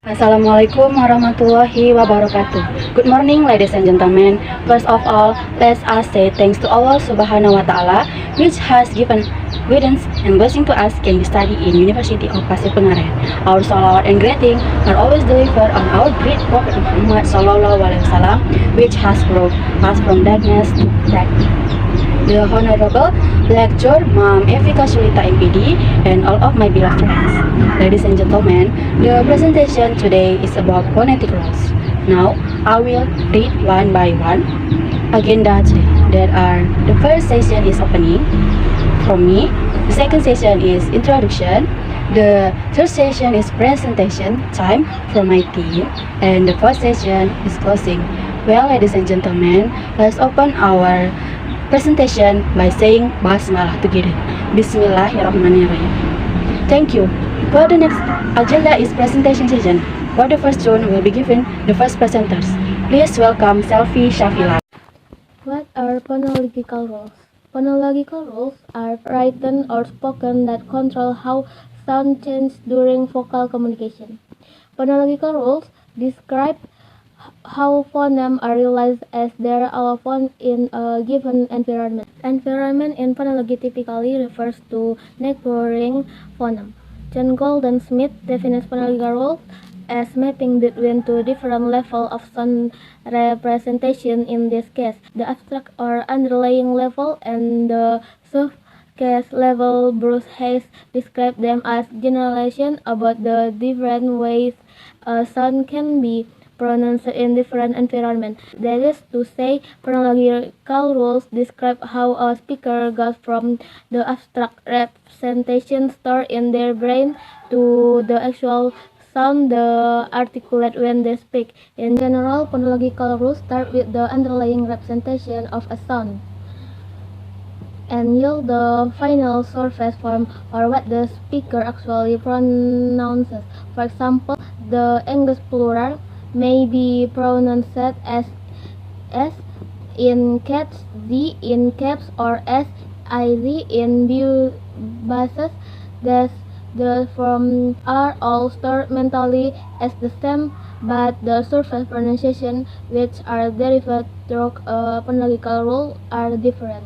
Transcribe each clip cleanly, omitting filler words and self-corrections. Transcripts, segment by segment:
Assalamualaikum warahmatullahi wabarakatuh. Good morning, ladies and gentlemen. First of all, let us say thanks to Allah Subhanahu wa Ta'ala, which has given guidance and blessing to us can be studied in University of Pasir Pengarean. Our salawat and greeting are always delivered on our great Prophet Muhammad Sallallahu Alaihi Wasallam, which has brought us from darkness to light. The Honorable Lecturer Ma'am Evika Sulita MPD and all of my beloved friends. Ladies and gentlemen, the presentation today is about phonetic rules. Now, I will read one by one. Agenda today. The first session is opening from me. The second session is introduction. The third session is presentation time from my team. And the fourth session is closing. Well, ladies and gentlemen, let's open our presentation by saying Basmalah together. Bismillahirrahmanirrahim. Thank you. For the next agenda is presentation session. For the first zone will be given the first presenters. Please welcome Selfie Shafila. What are phonological rules? Phonological rules are written or spoken that control how sound changes during vocal communication. Phonological rules describe how phonemes are realized as their allophone in a given environment. Environment in phonology typically refers to neighboring phoneme. John Golden-Smith defines phonological rules as mapping between two different levels of sound representation, in this case, the abstract or underlying level and the subcase level. Bruce Hayes described them as generalization about the different ways a sound can be pronounced in different environments. That is to say, phonological rules describe how a speaker goes from the abstract representation stored in their brain to the actual sound they articulate when they speak. In general, phonological rules start with the underlying representation of a sound and yield the final surface form, or what the speaker actually pronounces. For example, the English plural may be pronounced as S in caps, Z in caps, or S, I, Z in bases. The forms are all stored mentally as the same, but the surface pronunciation, which are derived through a phonological rule, are different.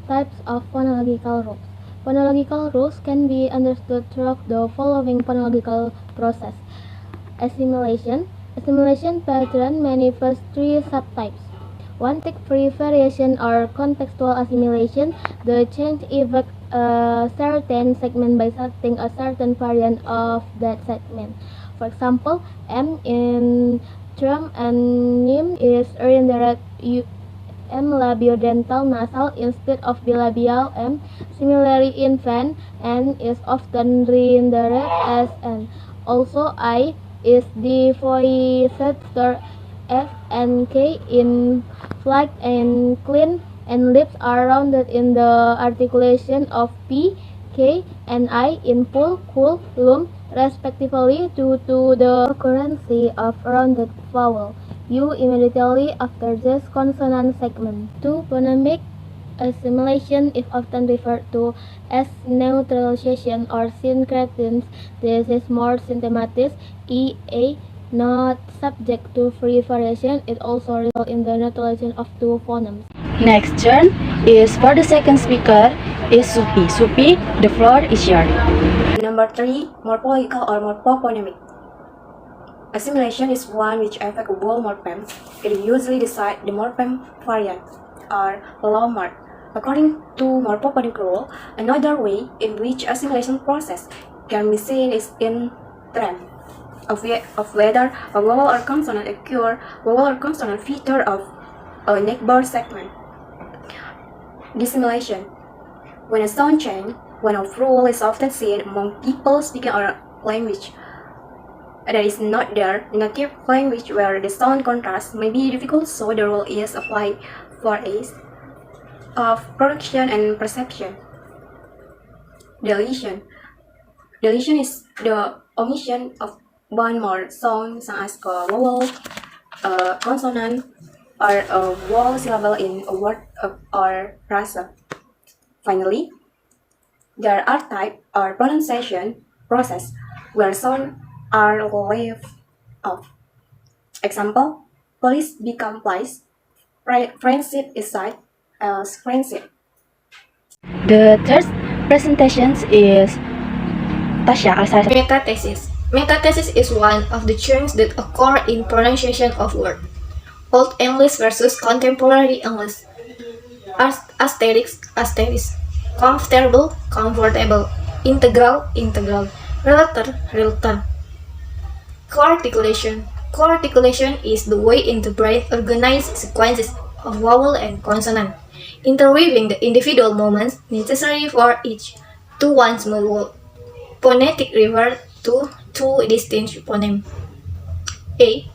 Types of phonological rules. Phonological rules can be understood through the following phonological process. Assimilation. Assimilation pattern manifests three subtypes. One, tick-free variation or contextual assimilation. The change affects a certain segment by setting a certain variant of that segment. For example, M in drum and nim is rendered M labiodental nasal instead of bilabial M. Similarly, in fan, N is often rendered as N. Also, I is devoiced for F and K in flight and clean, and lips are rounded in the articulation of P, K, and I in pull, cool, loom, respectively, due to the occurrence of rounded vowel U immediately after this consonant segment. 2. Phonemic assimilation is often referred to as neutralization or syncretism. This is more systematic, e.a. not subject to free variation. It also results in the neutralization of two phonemes. Next turn is for the second speaker is Supi. Supi, the floor is yours. Number 3. Morphological or morphophonemic. Assimilation is one which affects a whole morpheme. It usually decides the morpheme variant or low mark. According to morphophonic rule, another way in which assimilation process can be seen is in trend of whether a vowel or consonant occur, vowel or consonant feature of a neighbor segment. Dissimilation. When a sound change, one of rule is often seen among people speaking a language that is not their native language, where the sound contrast may be difficult, so the rule is applied for ease of production and perception. Deletion. Deletion is the omission of one more sound, such as a vowel, a consonant, or a vowel syllable in a word or phrase. Finally, there are type or pronunciation process where sound are left of. Example, police become plies, friendship is side as friendship. The third presentation is Tasha Alsar. Metathesis. Metathesis is one of the changes that occur in pronunciation of words. Old English versus contemporary English. Asterisk. Comfortable, comfortable. Integral, integral. Relator, relator. Co-articulation. Co-articulation is the way in the brain organizes sequences of vowel and consonant, interweaving the individual moments necessary for each to one small word. Phonetic refer to two distinct phonemes. A.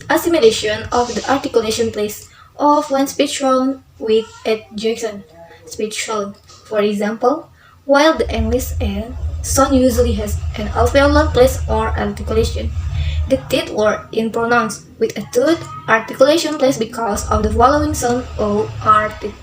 Assimilation of the articulation place of one speech sound with adjacent speech sound. For example, while the English N sound usually has an alveolar place or articulation, the teeth word is pronounced with a tooth articulation place because of the following sound O R T.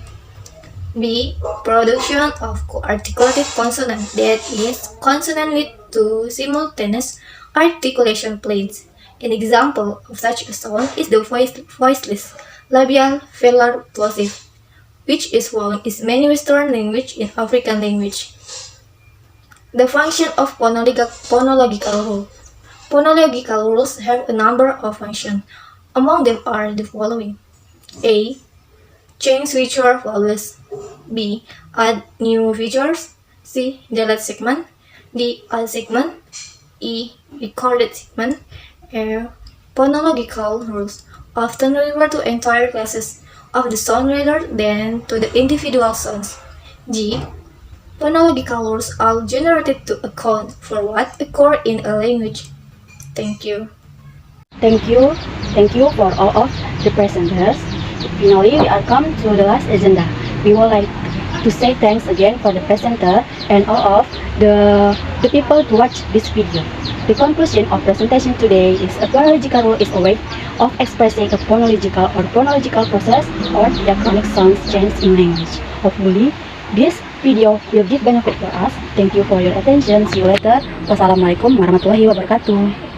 B. Production of co-articulated consonant, that is, consonant with two simultaneous articulation planes. An example of such a sound is the voiceless labial velar plosive, which is found in many Western languages in African language. The function of phonological rules. Phonological rules have a number of functions. Among them are the following. A. Change feature vowels. B. Add new features. C. Delete segment. D. Add segment. E. Recorded segment. F. Phonological rules often refer to entire classes of the sound rather than to the individual sounds. G. Phonological rules are generated to account for what occurs in a language. Thank you. Thank you for all of the presenters. Finally, we are come to the last agenda. We would like to say thanks again for the presenter and all of the people to watch this video. The conclusion of presentation today is a phonological rule is a way of expressing a phonological process or diachronic sound change in language. Hopefully, this video will give benefit for us. Thank you for your attention. See you later. Wassalamualaikum warahmatullahi wabarakatuh.